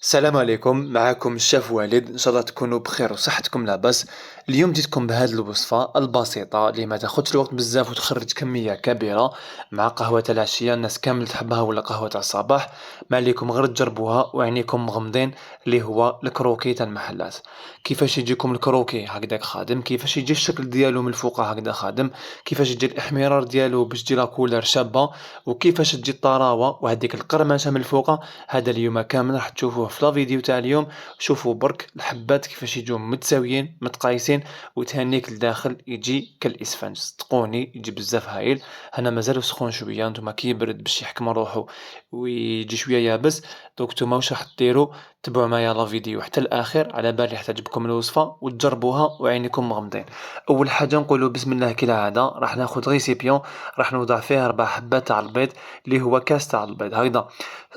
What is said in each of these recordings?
السلام عليكم، معكم الشيف والد، إن شاء الله تكونوا بخير وصحتكم لاباس. اليوم جيتكم بهذه الوصفة البسيطة اللي ما تاخدش الوقت بزاف وتخرج كمية كبيرة مع قهوة العشية. الناس كامل تحبها ولا قهوة الصباح. ما عليكم غير تجربوها وعينيكم مغمضين. اللي هو الكروكي تاع المحلات. كيفاش يجيكم الكروكي هكذاك خادم، كيفاش يجي الشكل ديالو من الفوق هكذا خادم، كيفاش يجي الاحمرار ديالو باش تجي لا كولر شابة، وكيفاش تجي الطراوة وهذيك القرمشة من الفوق. هذا اليوم كامل راح تشوفوه في لا فيديو تاع اليوم. شوفوا برك الحبات كيفاش يجوا متساويين متقايسين، وتهنيك الداخل يجي كالاسفنج صدقوني يجي بزاف هايل. هنا مازالو سخون شويه، نتوما كي يبرد باش يحكم روحو ويجي شويه يابس. دوك نتوما واش راح ديروا؟ تبعوا معايا لا فيديو حتى الاخر على بالي راح تعجبكم الوصفه وتجربوها وعينكم مغمضين. اول حاجه نقولوا بسم الله كالعاده، راح ناخذ ريسيبيون، راح نوضع فيه 4 حبات تاع البيض اللي هو كاس تاع البيض هكذا.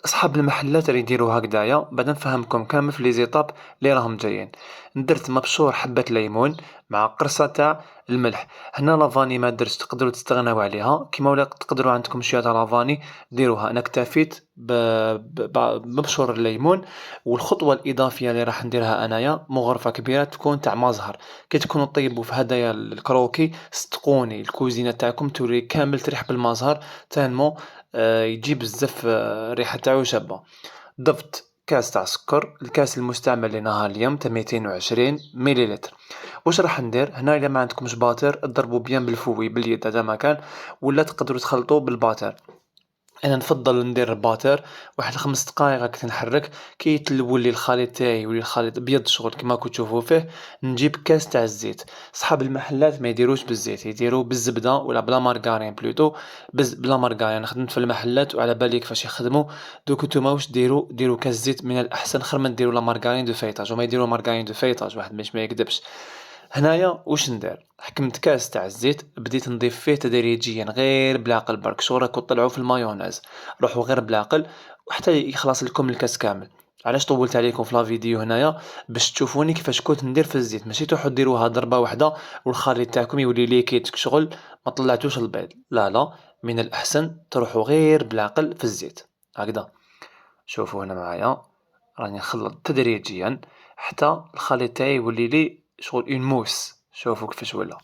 أصحاب المحلات راه يديروا هكذايا، بعد نفهمكم كامل في لي زيتاب اللي راهم جايين. درت مبشور حبة ليمون مع قرصة تاع الملح. هنا لافاني ما درتش، تقدروا تستغناو عليها كيما ولا تقدروا عندكم شوية تاع لافاني ديروها. انا اكتفيت بمبشور الليمون. والخطوة الإضافية اللي راح نديرها أنايا مغرفة كبيرة تكون تاع مزهر. كي تكونوا طيبوا في هدايا الكروكي صدقوني الكوزينة تاعكم تولي كامل تريح بالمزهر تالمو. يجي بزاف الريحة تاعو شابة. ضفت كاس تاع سكر، الكاس المستعمل لنهار اليوم تا 220 مليلتر. واش راح ندير هنا؟ الا ما عندكمش باتر ضربوا بيان بالفوي باليد هذا مكان، ولا تقدروا تخلطوا بالباتر. انا نفضل ندير الباتر واحد 5 دقائق هكا نحرك. كي يولي الخليط تاعي يولي الخليط ابيض شغل كيما راكم تشوفوا فيه. نجيب كاس تاع الزيت. صحاب المحلات ما يديروش بالزيت، يديروا بالزبده ولا بلا مارغرين بلوتو. بلا مارغرين خدمت في المحلات وعلى بالي كيفاش يخدموا. دوك نتوما واش ديروا كاس زيت من الاحسن، خير ما ديروا لا مارغرين دو فايطاج، وما يديروا مارغرين دو فايطاج واحد باش ما يكذبش. هنايا واش ندير؟ حكمت كاس تاع الزيت، بديت نضيف فيه تدريجيا غير بالعقل برك، شغل راكو طلعوا في المايونيز. روحوا غير بالعقل وحتى يخلص لكم الكاس كامل. علاش طولت عليكم في لا فيديو هنايا؟ باش تشوفوني كيفاش كنت ندير في الزيت، ماشي تروحوا ديروها ضربه واحده والخليط تاعكم يولي ليكيد شغل ما طلعتوش البيض. لا لا، من الاحسن تروحوا غير بالعقل في الزيت هكذا. شوفوا هنا معايا، راني نخلط تدريجيا حتى الخليط تاعي يولي لي شغل اون موس. شوفوا كيفاش ولا.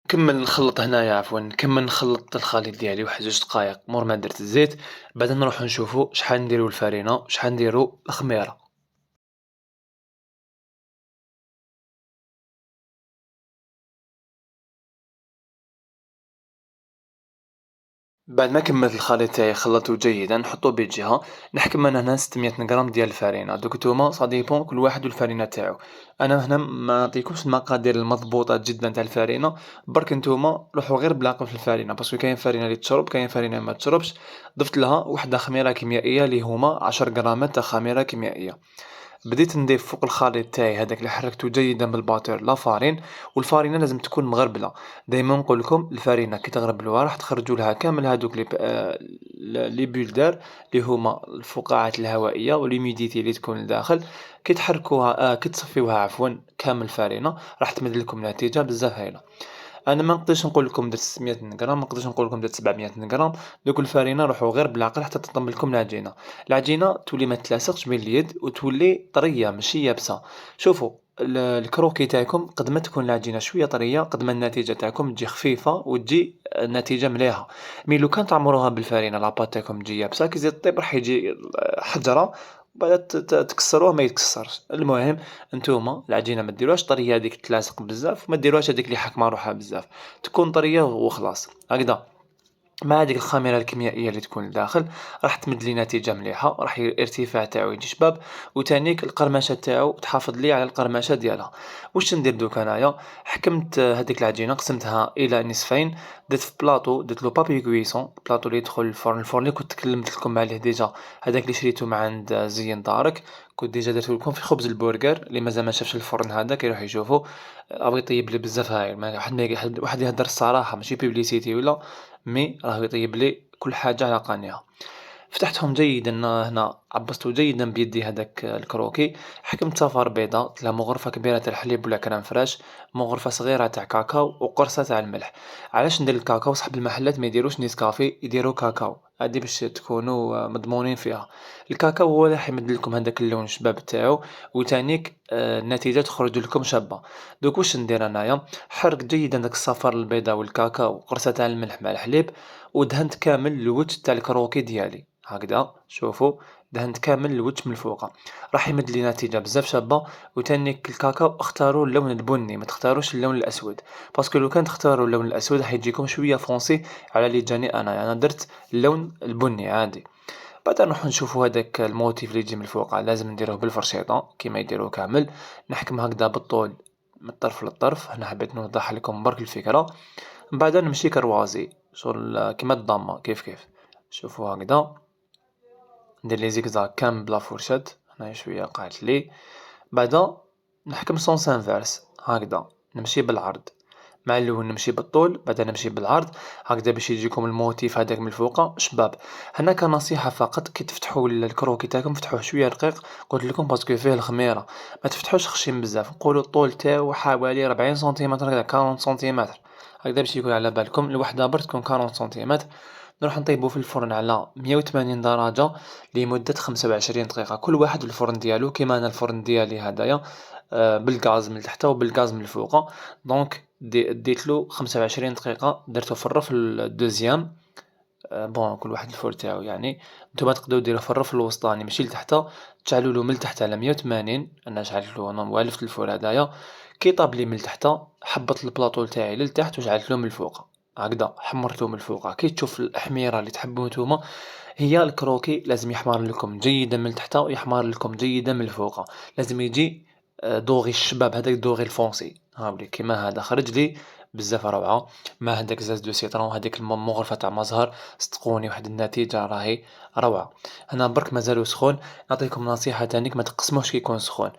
نكمل نخلط هنايا، عفوا نكمل نخلط الخليط ديالي واحد 2 دقائق مور ما درت الزيت. بعد نروحو نشوفو شحال نديرو الفرينة شحال نديرو الخميرة. بعد ما كملت الخليط تاعي خلطته جيدا نحطو بجهة. نحكم انا هنا 600 غرام ديال الفرينة. دوك نتوما سا ديبون كل واحد والفرينة تاعو. انا هنا ما نعطيكمش المقادير المضبوطة جدا تاع الفرينة، برك نتوما روحوا غير بالعقل في الفرينة، باسكو كاين فرينة اللي تشرب كاين فرينة ما تشربش. ضفت لها وحدة خميرة كيميائية اللي هما 10 غرامات تاع خميرة كيميائية. بديت نضيف فوق الخليط تاعي هذاك اللي حركته جيدا بالباتور لا فارين. والفارينة لازم تكون مغربلة. دايما نقول لكم الفرينة كي تغربلوها راح تخرجوا لها كامل هذوك لي بولدار اللي هما الفقاعات الهوائية والهيميديتي اللي تكون لداخل. كي تحركوها كي تصفيوها عفوا كامل الفرينة راح تمد لكم نتيجة بزاف هايلة. انا ما نقدرش نقول لكم درت 600 غرام، ما نقدرش نقول لكم درت 700 غرام. دوك الفرينه روحوا غير بالعقل حتى تطمن لكم العجينه. العجينه تولي ما تلاصقش بين اليد وتولي طريه ماشي يابسه. شوفوا الكروكي تاعكم قد ما تكون العجينه شويه طريه قد ما النتيجه تاعكم تجي خفيفه وتجي النتيجه مليحه. مي لو كان تعمروها بالفرينه لاباط تاعكم تجي يابسه كي تزيد طيب راح يجي حجره. بعد تكسروه ما يتكسرش. المهم نتوما العجينه ما ديروهاش طريه هذيك تلاصق بزاف، وما ديروهاش هذيك اللي حاكمه روحها بزاف. تكون طريه وخلاص هكذا. مع هذيك الخميرة الكيميائية اللي تكون لداخل راح تمد لي نتيجة مليحة، راح الارتفاع تاعو يجي شباب. وتانيك القرمشة تاعو تحافظ لي على القرمشة ديالها. واش ندير دوك انايا؟ حكمت هذيك العجينة قسمتها الى نصفين. درت في بلاطو درت له بابي كويسون، بلاطو اللي يدخل الفرن، الفرن اللي كنت تكلمت لكم عليه ديجا هذاك اللي شريته من عند زين دارك. كنت ديجا درت لكم في خبز البرجر اللي مازال ما شافش الفرن هذا كيروح يشوفه. ابغي يطيب لي بزاف هايل واحد ما واحد يهدر الصراحة ماشي بيبليسيتي ولا. مي راه يطيب لي كل حاجة على قانيها. فتحتهم جيدًا هنا، عبّست جيدًا بيدي هذاك الكروكي، حكمت صفار بيضا، درت لها مغرفة كبيرة تاع الحليب ولا كريم فريش، مغرفة صغيرة تاع كاكاو، وقرصة تاع الملح. علاش ندير الكاكاو؟ صاحب المحلات ما يديروش نيسكافي، يديرو كاكاو، هادي باش تكونوا مضمونين فيها. الكاكاو هو اللي راح يمد لكم هذاك اللون الشباب تاعو، وتانيك النتيجة تخرج لكم شابة. دوك واش ندير أنايا، حرك جيدًا داك الصفار البيضا والكاكاو وقرصة تاع الملح مع الحليب، ودهنت كامل الوجه تاع الكروكي ديالي، هكذا شوفوا دهنت كامل الوجه من الفوقة، راح يمد لي نتيجة بزاف شابة. وتانيك الكاكاو اختاروا اللون البني، ما تختاروش اللون الأسود، باسكو لو كان تختاروا اللون الأسود راح يجيكم شوية فونسي على اللي جاني أنا درت اللون البني عادي. بعدا نروحو نشوفو هداك الموتيف اللي يجي من الفوقة، لازم نديروه بالفرشيطة كيما يديروه كامل، نحكم هكذا بالطول من الطرف للطرف. هنا حبيت نوضح لكم برك الفكرة. من بعد نمشي كروازي شغل كيما الضامة كيف شوفوا هكذا، ندير لي زيكزاك كامل بلا فورشات، هنايا شوية قعدت لي. بعدا نحكم سونس انفيرس هكذا، نمشي بالعرض مع الأول، نمشي بالطول بعدا نمشي بالعرض، هكذا باش يجيكم الموتيف هذاك من الفوقة شباب. هنا كنصيحة فقط، كي تفتحوا الكروكي تاعكم فتحوه شوية رقيق، قلت لكم باسكو فيه الخميرة، ما تفتحوش خشين بزاف، نقولوا الطول تاعو حوالي 40 سنتيمتر هكذا 40 سنتيمتر، هكذا باش يكون على بالكم الوحدة برك تكون 40 سنتيمتر. نروح نطيبو في الفرن على 180 درجة لمدة 25 دقيقة، كل واحد والفرن ديالو. كيما انا الفرن ديالي هدايا بالغاز من التحت وبالغاز من الفوق، دونك ديتلو 25 دقيقة، درتو في الرف الدوزيام. بون كل واحد الفور تاعو يعني، نتوما تقدروا ديروه في الرف الوسطاني ماشي لتحت، تشعلولو من التحت على 180، انا شعلتلو انا والفت الفور هدايا. كي طاب لي من التحت حبط البلاطو تاعي للتحت وجعلتلو من الفوق، هكذا حمرتو من الفوق. كي تشوف الحميرة اللي تحبو نتوما، هي الكروكي لازم يحمر لكم جيدا من التحت ويحمر لكم جيدا من الفوق، لازم يجي دوغي الشباب هذاك دوغي الفونسي، هاوليك كيما هذا خرج لي بزاف روعة، مع هذاك زاز دو سيترون هذيك المغرفة تاع مزهر، صدقوني واحد النتيجة راهي روعة. هنا برك مازالو سخون، نعطيكم نصيحة تانيك، ما تقسموهش كي يكون سخون،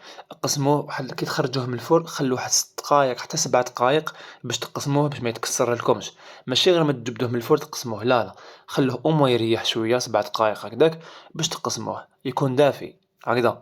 قسموه واحد كي تخرجوه من الفرن خلوه واحد 6 دقايق حتى 7 دقايق باش تقسموه باش ما يتكسر لكمش، ماشي غير ما تجبدوه من الفرن تقسموه، لا خلوه او موان يريح شوية 7 دقايق هكداك باش تقسموه يكون دافي هكذا.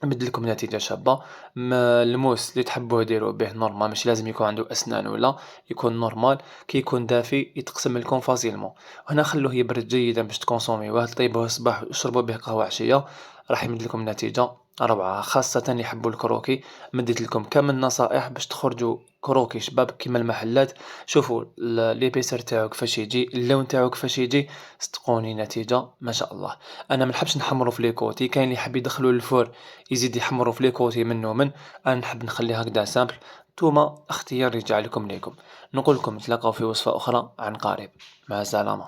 نمد لكم نتيجة شابة. الموس اللي تحبوه ديروه به نورمال، ماشي لازم يكون عنده أسنان ولا، يكون نورمال. كي يكون دافي يتقسم لكم فاسيلمون. هنا خلوه يبرد جيدا باش تكونسوميوه، طيبوه الصباح واشربوا به قهوة عشية، راح يمد لكم نتيجة روعة. خاصة اللي يحبوا الكروكي، مديت لكم كامل النصائح باش تخرجوا كروكي شباب كيما المحلات. شوفوا ليبيسر تاعو كيفاش يجي، اللون تاعو كيفاش يجي، صدقوني نتيجة ما شاء الله. انا ما نحبش نحمرو في ليكوتي، كاين اللي يحب يدخلو للفور يزيد يحمرو في ليكوتي منو من، انا نحب نخليها هكذا سامبل. نتوما اختيار يرجع لكم ليكم. نقول لكم نتلاقاو في وصفة اخرى عن قريب، مع السلامة.